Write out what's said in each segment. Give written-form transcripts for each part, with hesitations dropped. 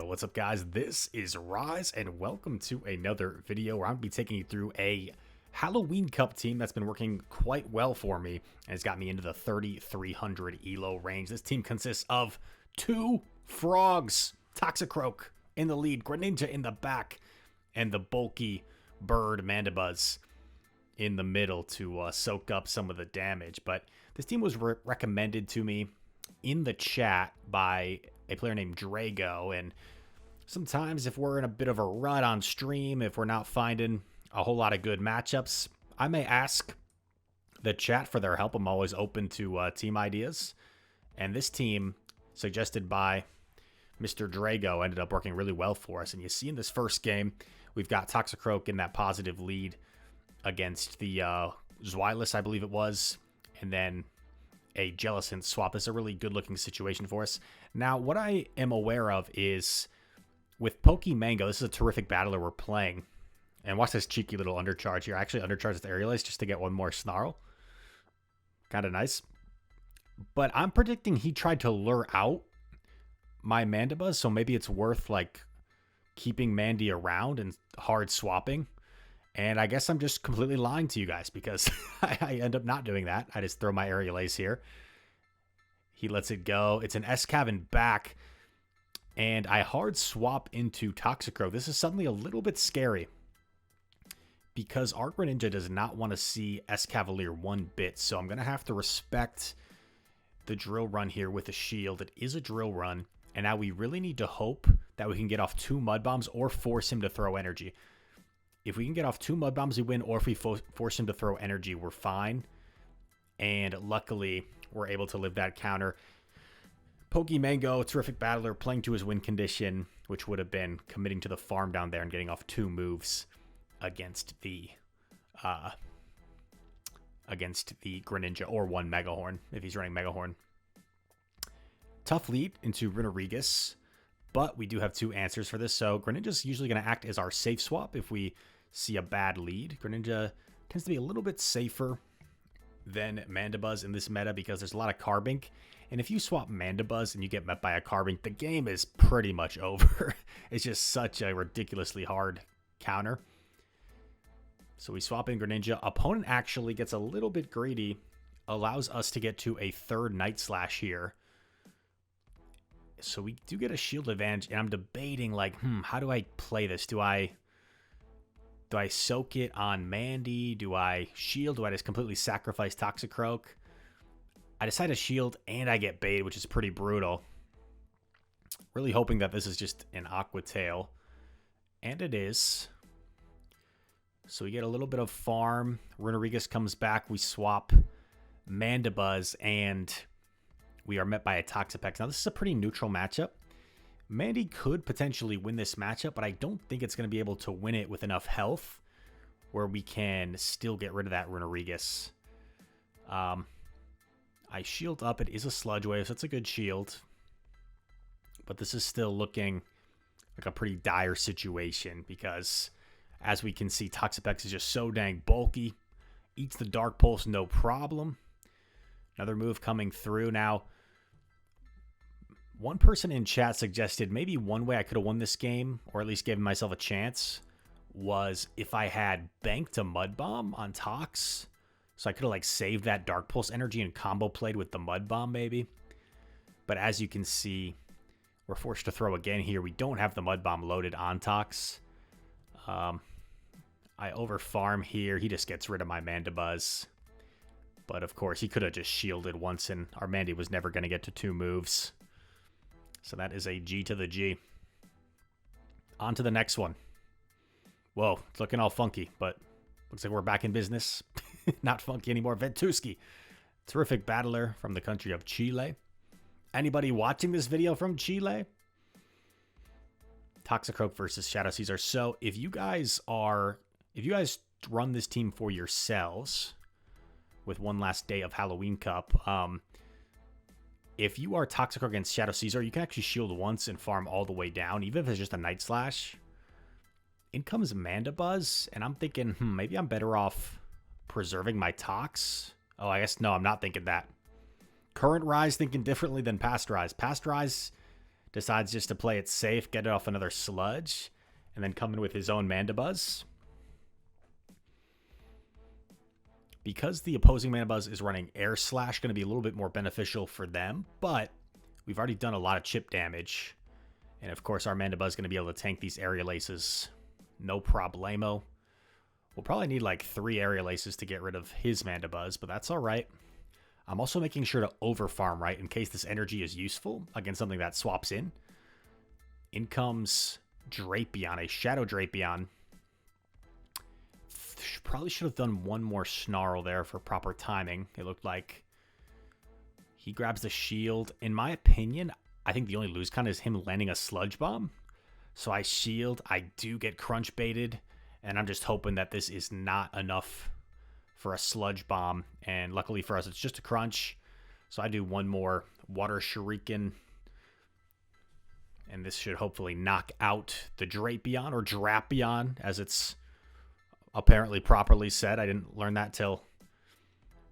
What's up, guys? This is Rise, and welcome to another video where I'm going to be taking you through a Halloween Cup team that's been working quite well for me, and it's got me into the 3,300 ELO range. This team consists of two frogs, Toxicroak in the lead, Greninja in the back, and the bulky bird Mandibuzz in the middle to soak up some of the damage. But this team was recommended to me in the chat by a player named Drago, and sometimes if we're in a bit of a rut on stream, if we're not finding a whole lot of good matchups, I may ask the chat for their help. I'm always open to team ideas, and this team suggested by Mr. Drago ended up working really well for us. And you see in this first game, we've got Toxicroak in that positive lead against the Zweilous, I believe it was, and then a Jellicent swap. This is a really good looking situation for us. Now, what I am aware of is with Pokemango, this is a terrific battler we're playing. And watch this cheeky little undercharge here. I actually undercharged the Aerial Ace just to get one more Snarl. Kind of nice. But I'm predicting he tried to lure out my Mandibuzz, so maybe it's worth like keeping Mandy around and hard swapping. And I guess I'm just completely lying to you guys because I end up not doing that. I just throw my Aerial Ace here. He lets it go. It's an S-Cav back. And I hard swap into Toxicroak. This is suddenly a little bit scary because our Greninja does not want to see S-Cavalier one bit. So I'm going to have to respect the drill run here with a shield. It is a drill run. And now we really need to hope that we can get off two Mud Bombs or force him to throw energy. If we can get off two Mud Bombs, we win, or if we force him to throw energy, we're fine. And luckily, we're able to live that counter. Pokemango, terrific battler, playing to his win condition, which would have been committing to the farm down there and getting off two moves against the Greninja, or one Mega Horn, if he's running Mega Horn. Tough lead into Runerigus, but we do have two answers for this. So Greninja's usually going to act as our safe swap if we see a bad lead. Greninja tends to be a little bit safer than Mandibuzz in this meta because there's a lot of Carbink. And if you swap Mandibuzz and you get met by a Carbink, the game is pretty much over. It's just such a ridiculously hard counter. So we swap in Greninja. Opponent actually gets a little bit greedy, allows us to get to a third Night Slash here. So we do get a shield advantage, and I'm debating, like, how do I play this? Do I soak it on Mandy? Do I shield? Do I just completely sacrifice Toxicroak? I decide to shield, and I get baited, which is pretty brutal. Really hoping that this is just an Aqua Tail. And it is. So we get a little bit of farm. Runerigus comes back. We swap Mandibuzz, and we are met by a Toxapex. Now, this is a pretty neutral matchup. Mandy could potentially win this matchup, but I don't think it's going to be able to win it with enough health where we can still get rid of that Runerigus. I shield up. It is a Sludge Wave, so it's a good shield. But this is still looking like a pretty dire situation because, as we can see, Toxapex is just so dang bulky. Eats the Dark Pulse, no problem. Another move coming through. Now, one person in chat suggested maybe one way I could have won this game, or at least given myself a chance, was if I had banked a Mud Bomb on Tox. So I could have like saved that Dark Pulse energy and combo played with the Mud Bomb maybe. But as you can see, we're forced to throw again here. We don't have the Mud Bomb loaded on Tox. I overfarm here. He just gets rid of my Mandibuzz. But of course, he could have just shielded once, and our Mandy was never going to get to two moves. So that is a G to the G. On to the next one. Whoa, it's looking all funky, but looks like we're back in business. Not funky anymore. Ventusky, terrific battler from the country of Chile. Anybody watching this video from Chile? Toxicroak versus Shadow Caesar. So if you guys run this team for yourselves with one last day of Halloween Cup, if you are Toxicroak against Shadow Caesar, you can actually shield once and farm all the way down, even if it's just a Night Slash. In comes Mandibuzz, and I'm thinking, maybe I'm better off preserving my Tox. Oh, I guess, no, I'm not thinking that. Current Rise thinking differently than past Rise. Past Rise decides just to play it safe, get it off another Sludge, and then come in with his own Mandibuzz. Because the opposing Mandibuzz is running Air Slash, going to be a little bit more beneficial for them, but we've already done a lot of chip damage. And of course, our Mandibuzz is going to be able to tank these Aerial Aces. No problemo. We'll probably need like 3 Aerial Aces to get rid of his Mandibuzz, but that's all right. I'm also making sure to overfarm, right, in case this energy is useful against something that swaps in. In comes Drapion, a Shadow Drapion. Probably should have done one more Snarl there for proper timing. It looked like he grabs the shield. In my opinion, I think the only lose con is him landing a Sludge Bomb. So I shield, I do get crunch baited, and I'm just hoping that this is not enough for a Sludge Bomb, and luckily for us, it's just a crunch. So I do one more Water Shuriken, and this should hopefully knock out the Drapion, or Drapion, as it's apparently properly said. I didn't learn that till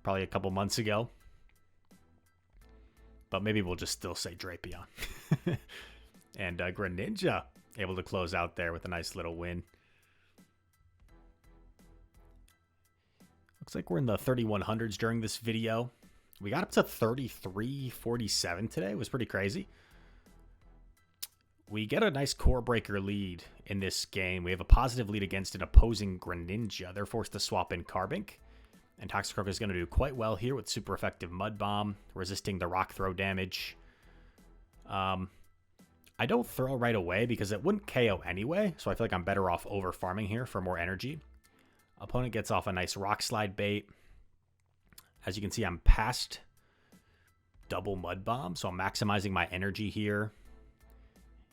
probably a couple months ago. But maybe we'll just still say Drapion. And Greninja able to close out there with a nice little win. Looks like we're in the 3100s during this video. We got up to 3347 today. It was pretty crazy. We get a nice core breaker lead in this game. We have a positive lead against an opposing Greninja. They're forced to swap in Carbink. And Toxicroak is going to do quite well here with super effective Mud Bomb, resisting the rock throw damage. I don't throw right away because it wouldn't KO anyway, so I feel like I'm better off over farming here for more energy. Opponent gets off a nice Rock Slide bait. As you can see, I'm past double Mud Bomb, so I'm maximizing my energy here.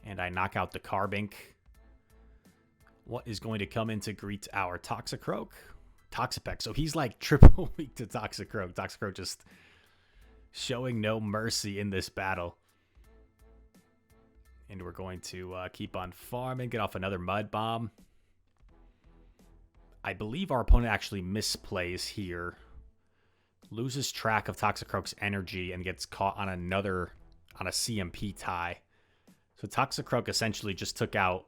And I knock out the Carbink. What is going to come in to greet our Toxicroak? Toxapex. So he's like triple weak to Toxicroak. Toxicroak just showing no mercy in this battle. And we're going to keep on farming, get off another Mud Bomb. I believe our opponent actually misplays here. Loses track of Toxicroak's energy and gets caught on a CMP tie. So Toxicroak essentially just took out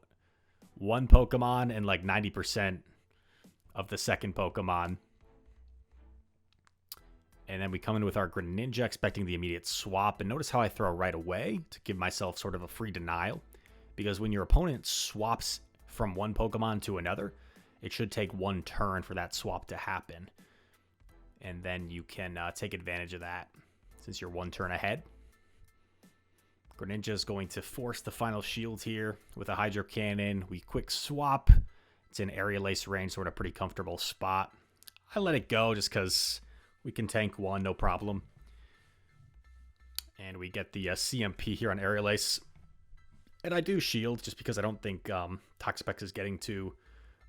one Pokemon and like 90% of the second Pokemon. And then we come in with our Greninja, expecting the immediate swap. And notice how I throw right away to give myself sort of a free denial. Because when your opponent swaps from one Pokemon to another, it should take one turn for that swap to happen. And then you can take advantage of that since you're one turn ahead. Greninja is going to force the final shield here with a Hydro Cannon. We quick swap. It's in Aerial Ace range, so we're in a pretty comfortable spot. I let it go just because we can tank one, no problem. And we get the CMP here on Aerial Ace. And I do shield just because I don't think Toxapex is getting to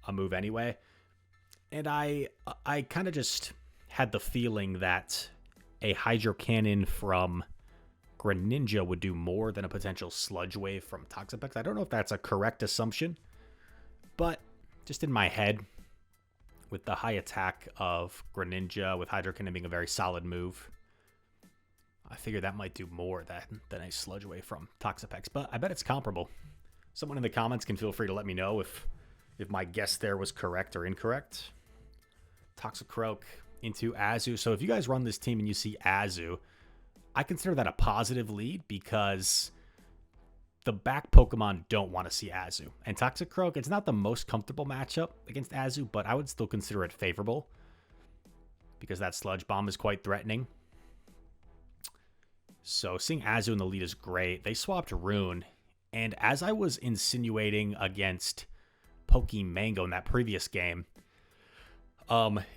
a move anyway. And I kind of just had the feeling that a Hydro Cannon from Greninja would do more than a potential Sludge Wave from Toxapex. I don't know if that's a correct assumption, but just in my head, with the high attack of Greninja, with Hydro Cannon being a very solid move, I figured that might do more than a Sludge Wave from Toxapex, but I bet it's comparable. Someone in the comments can feel free to let me know if my guess there was correct or incorrect. Toxicroak into Azu. So if you guys run this team and you see Azu, I consider that a positive lead because the back Pokemon don't want to see Azu. And Toxicroak, it's not the most comfortable matchup against Azu, but I would still consider it favorable because that Sludge Bomb is quite threatening. So seeing Azu in the lead is great. They swapped Rune, and as I was insinuating against Pokemango in that previous game,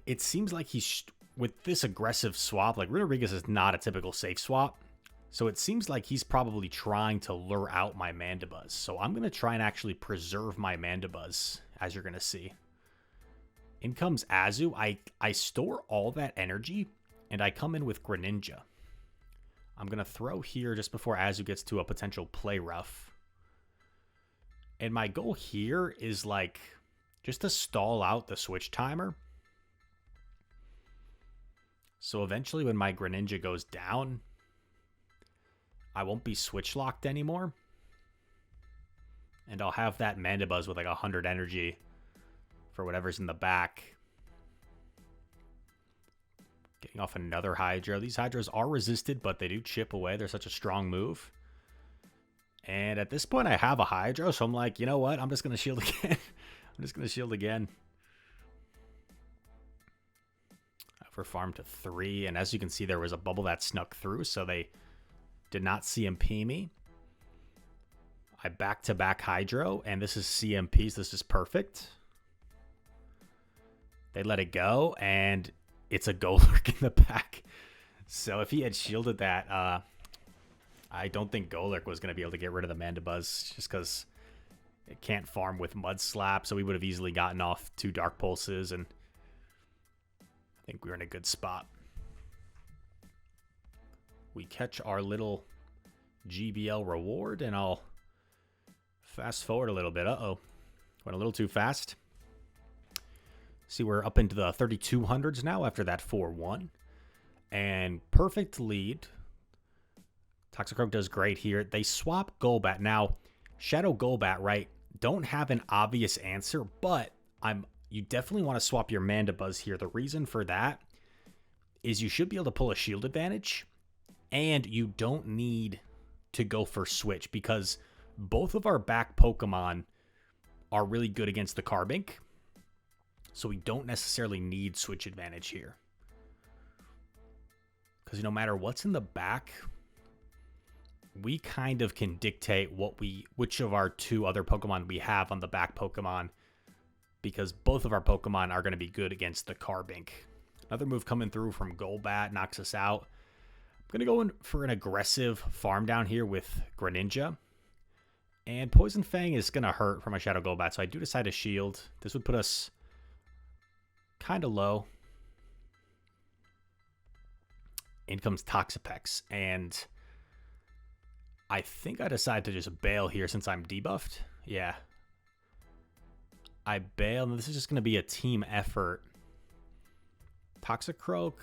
it seems like he's, with this aggressive swap, like Rodriguez is not a typical safe swap. So it seems like he's probably trying to lure out my Mandibuzz. So I'm going to try and actually preserve my Mandibuzz, as you're going to see. In comes Azu. I store all that energy, and I come in with Greninja. I'm going to throw here just before Azu gets to a potential play rough. And my goal here is like just to stall out the switch timer. So eventually when my Greninja goes down, I won't be switch locked anymore. And I'll have that Mandibuzz with like 100 energy for whatever's in the back. Getting off another Hydro. These Hydros are resisted, but they do chip away. They're such a strong move. And at this point, I have a Hydro, so I'm like, you know what? I'm just going to shield again. I'm just going to shield again. For farm to 3, and as you can see, there was a bubble that snuck through, so they did not CMP me. I back-to-back Hydro, and this is CMPs. This is perfect. They let it go, and it's a Golurk in the back. So if he had shielded that, I don't think Golurk was going to be able to get rid of the Mandibuzz, just because it can't farm with Mud Slap, so we would have easily gotten off 2 Dark Pulses, and I think we're in a good spot. We catch our little GBL reward, and I'll fast forward a little bit. Uh-oh. Went a little too fast. See, we're up into the 3200s now after that 4-1. And perfect lead. Toxicroak does great here. They swap Golbat. Now, Shadow Golbat, right, don't have an obvious answer, but you definitely want to swap your Mandibuzz here. The reason for that is you should be able to pull a shield advantage, and you don't need to go for switch because both of our back Pokemon are really good against the Carbink, so we don't necessarily need switch advantage here. Because no matter what's in the back, we kind of can dictate which of our 2 other Pokemon we have on the back Pokemon, because both of our Pokemon are going to be good against the Carbink. Another move coming through from Golbat knocks us out. I'm going to go in for an aggressive farm down here with Greninja. And Poison Fang is going to hurt for my Shadow Golbat, so I do decide to shield. This would put us kind of low. In comes Toxapex, and I think I decide to just bail here since I'm debuffed. Yeah. I bail, and this is just going to be a team effort. Toxicroak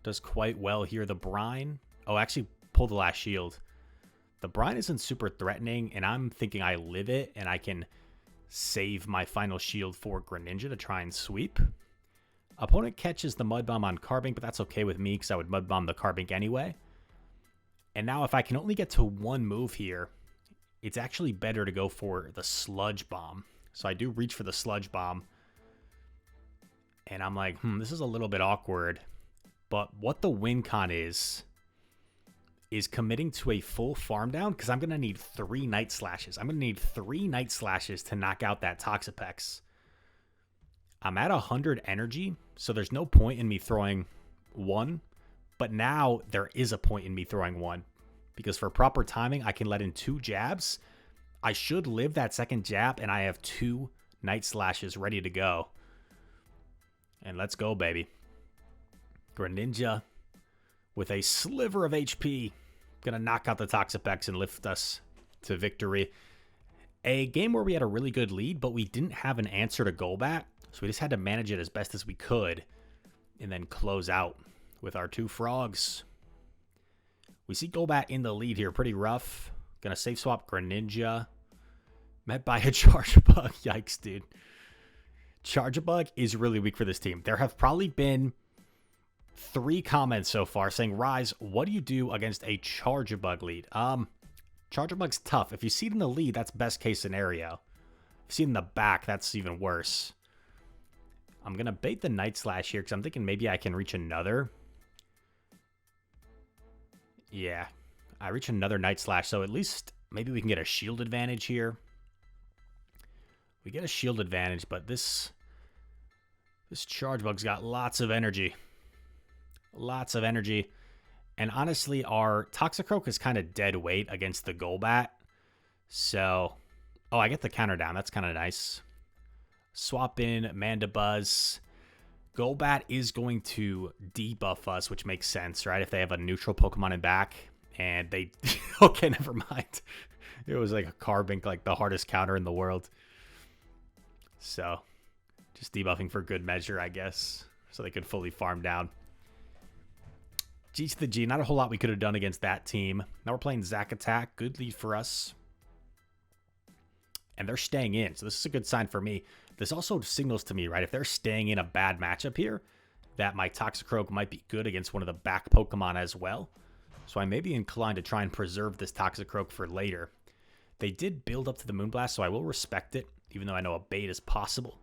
does quite well here. The Brine... Oh, actually pulled the last shield. The Brine isn't super threatening, and I'm thinking I live it, and I can save my final shield for Greninja to try and sweep. Opponent catches the Mud Bomb on Carbink, but that's okay with me because I would Mud Bomb the Carbink anyway. And now if I can only get to 1 move here, it's actually better to go for the Sludge Bomb. So I do reach for the Sludge Bomb. And I'm like, this is a little bit awkward. But what the win con is committing to a full farm down, because I'm going to need 3 Night Slashes. I'm going to need 3 Night Slashes to knock out that Toxapex. I'm at 100 energy, so there's no point in me throwing 1. But now there is a point in me throwing 1. Because for proper timing, I can let in 2 jabs. I should live that second jab, and I have 2 Night Slashes ready to go. And let's go, baby. Greninja with a sliver of HP. Gonna knock out the Toxapex and lift us to victory. A game where we had a really good lead, but we didn't have an answer to Golbat. So we just had to manage it as best as we could. And then close out with our 2 frogs. We see Golbat in the lead here. Pretty rough. Gonna safe swap Greninja. Met by a Charjabug. Yikes, dude. Charjabug is really weak for this team. There have probably been 3 comments so far saying, Rise, what do you do against a Charjabug lead? Charjabug's tough. If you see it in the lead, that's best case scenario. If you see it in the back, that's even worse. I'm going to bait the Night Slash here because I'm thinking maybe I can reach another. Yeah, I reach another Night Slash, so at least maybe we can get a shield advantage here. We get a shield advantage, but this Charjabug's got lots of energy. Lots of energy. And honestly, our Toxicroak is kind of dead weight against the Golbat. So, oh, I get the counter down. That's kind of nice. Swap in Mandibuzz. Golbat is going to debuff us, which makes sense, right? If they have a neutral Pokemon in back, and they... okay, never mind. It was like a Carbink, like the hardest counter in the world. So, just debuffing for good measure, I guess, so they could fully farm down. G to the G, not a whole lot we could have done against that team. Now we're playing Zack Attack. Good lead for us. and they're staying in. So this is a good sign for me. This also signals to me, right, if they're staying in a bad matchup here, that my Toxicroak might be good against one of the back Pokemon as well. So I may be inclined to try and preserve this Toxicroak for later. They did build up to the Moonblast, so I will respect it, even though I know a bait is possible.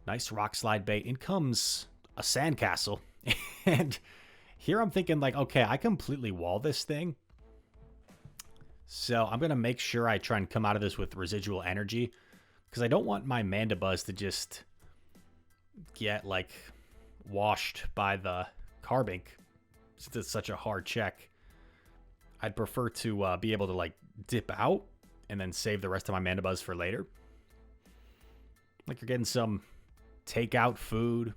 Nice Rock Slide bait. In comes a Sandcastle. And here I'm thinking, like, okay, I completely wall this thing. So I'm going to make sure I try and come out of this with residual energy, because I don't want my Mandibuzz to just get, like, washed by the Carbink, since it's such a hard check. I'd prefer to be able to, like, dip out and then save the rest of my Mandibuzz for later. Like, you're getting some takeout food,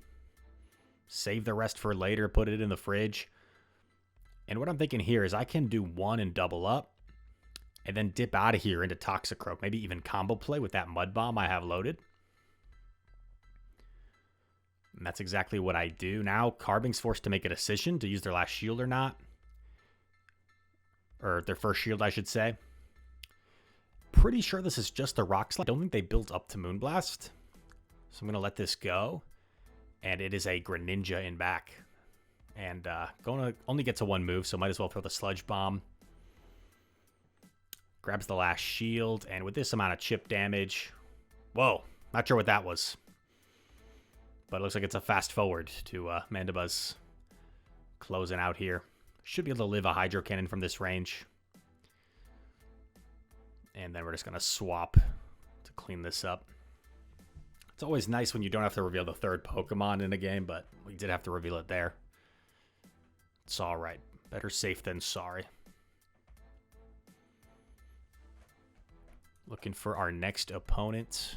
save the rest for later, put it in the fridge. And what I'm thinking here is I can do one and double up, and then dip out of here into Toxicroak. Maybe even combo play with that Mud Bomb I have loaded. And that's exactly what I do. Now, Carbink's forced to make a decision to use their last shield or not. Or their first shield, I should say. Pretty sure this is just a Rock Slide. I don't think they built up to Moonblast. So I'm going to let this go. And it is a Greninja in back. And going to only get to one move, so might as well throw the Sludge Bomb. Grabs the last shield, and with this amount of chip damage... Whoa, not sure what that was. But it looks like it's a fast forward to Mandibuzz closing out here. Should be able to live a Hydro Cannon from this range. And then we're just going to swap to clean this up. It's always nice when you don't have to reveal the third Pokemon in a game, but we did have to reveal it there. It's alright. Better safe than sorry. Looking for our next opponent.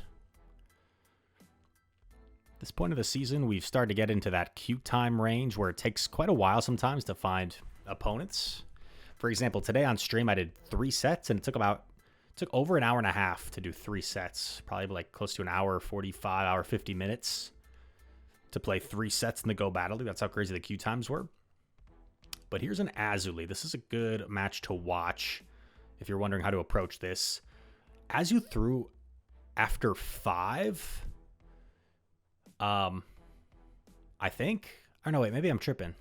At this point of the season, we've started to get into that queue time range where it takes quite a while sometimes to find opponents. For example, today on stream I did 3 sets, and it took over an hour and a half to do 3 sets. Probably like close to an hour 45, hour 50 minutes to play 3 sets in the Go Battle League. That's how crazy the queue times were. But here's an Azuli. This is a good match to watch if you're wondering how to approach this. Azu threw after 5. I think. Oh, no, wait. Maybe I'm tripping.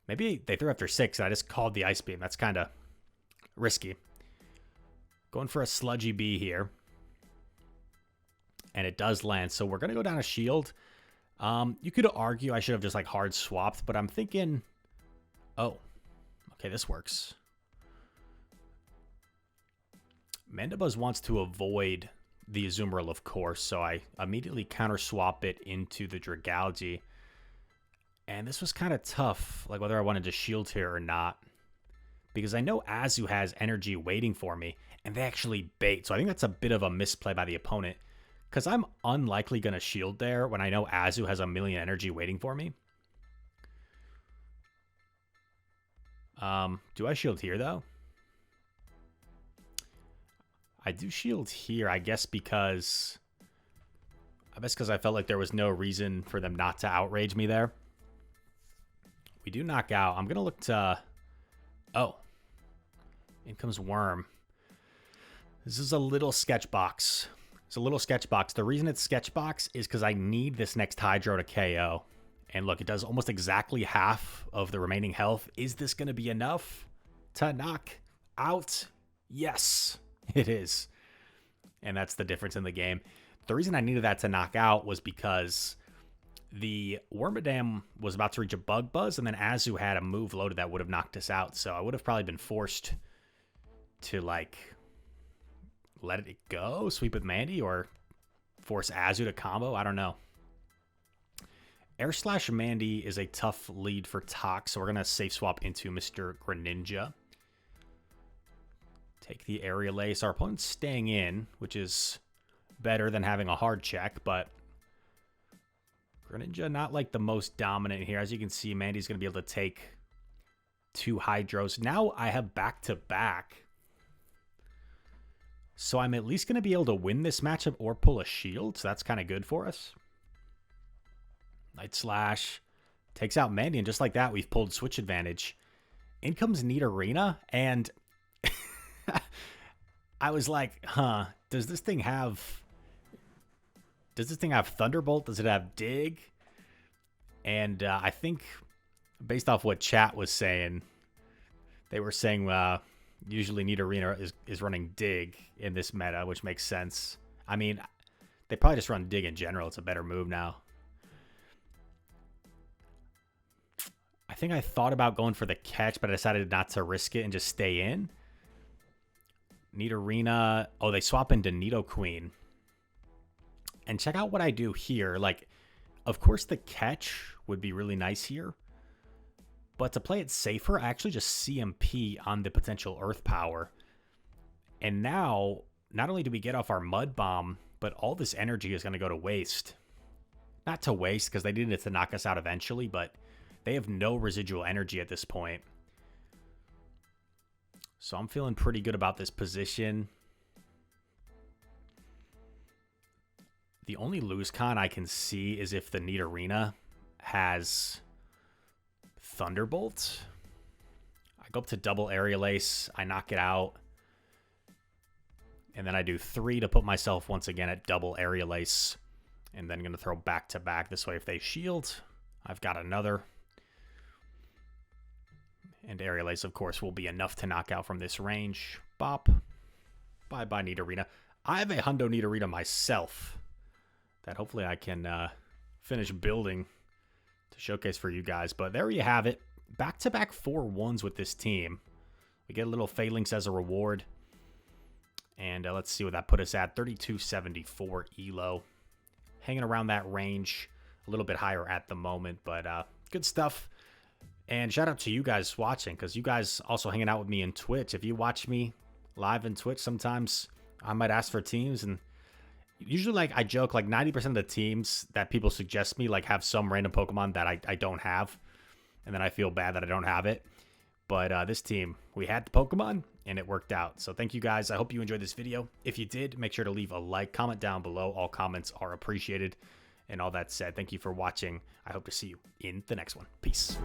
Maybe they threw after 6, and I just called the Ice Beam. That's kind of risky. Going for a Sludgy Bee here. And it does land. So we're going to go down a shield. You could argue I should have just, like, hard swapped, but I'm thinking... Oh. Okay, this works. Mandibuzz wants to avoid the Azumarill, of course, so I immediately counter swap it into the Dragalge. And this was kind of tough, like whether I wanted to shield here or not. Because I know Azu has energy waiting for me, and they actually bait. So I think that's a bit of a misplay by the opponent. Because I'm unlikely going to shield there when I know Azu has a million energy waiting for me. Do I shield here, though? I do shield here, I guess because I felt like there was no reason for them not to outrage me there. We do knock out. I'm going to look to... Oh. In comes Worm. This is a little sketch box. It's a little sketch box. The reason it's sketch box is because I need this next Hydro to KO. And look, it does almost exactly half of the remaining health. Is this going to be enough to knock out? Yes. It is. And that's the difference in the game. The reason I needed that to knock out was because the Wormadam was about to reach a Bug Buzz, and then Azu had a move loaded that would have knocked us out. So I would have probably been forced to, like, let it go, sweep with Mandy, or force Azu to combo. I don't know. Air Slash Mandy is a tough lead for Tox, so we're going to safe swap into Mr. Greninja. Take the Aerial Ace. Our opponent's staying in, which is better than having a hard check, but Greninja not like the most dominant here. As you can see, Mandy's going to be able to take 2 Hydros. Now I have back-to-back. So I'm at least going to be able to win this matchup or pull a shield, so that's kind of good for us. Night Slash takes out Mandy, and just like that, we've pulled switch advantage. In comes Nidorina, and I was like, huh, does this thing have Thunderbolt? Does it have Dig? And I think based off what chat was saying, they were saying usually Nidorina is running Dig in this meta, which makes sense. I mean, they probably just run Dig in general. It's a better move now. I think I thought about going for the catch, but I decided not to risk it and just stay in. Nidorina. Oh, they swap into Nidoqueen. And check out what I do here. Like, of course, the catch would be really nice here. But to play it safer, I actually just CMP on the potential Earth Power. And now, not only do we get off our Mud Bomb, but all this energy is going to go to waste. Not to waste, because they needed to knock us out eventually, but they have no residual energy at this point. So I'm feeling pretty good about this position. The only lose con I can see is if the Nidorina has Thunderbolt. I go up to double Aerial Ace. I knock it out. And then I do 3 to put myself once again at double Aerial Ace. And then I'm going to throw back to back. This way if they shield, I've got another. And Aerial Ace, of course, will be enough to knock out from this range. Bop. Bye-bye, Nidorina. I have a Hundo Nidorina myself that hopefully I can finish building to showcase for you guys. But there you have it. Back-to-back 4-1s with this team. We get a little Phalanx as a reward. And let's see what that put us at. 3274 elo. Hanging around that range. A little bit higher at the moment, but good stuff. And shout out to you guys watching, because you guys also hanging out with me in Twitch. If you watch me live in Twitch, sometimes I might ask for teams, and usually, like, I joke, like 90% of the teams that people suggest me, like, have some random Pokemon that I don't have, and then I feel bad that I don't have it. But this team, we had the Pokemon, and it worked out. So thank you guys. I hope you enjoyed this video. If you did, make sure to leave a like, comment down below. All comments are appreciated. And all that said, thank you for watching. I hope to see you in the next one. Peace.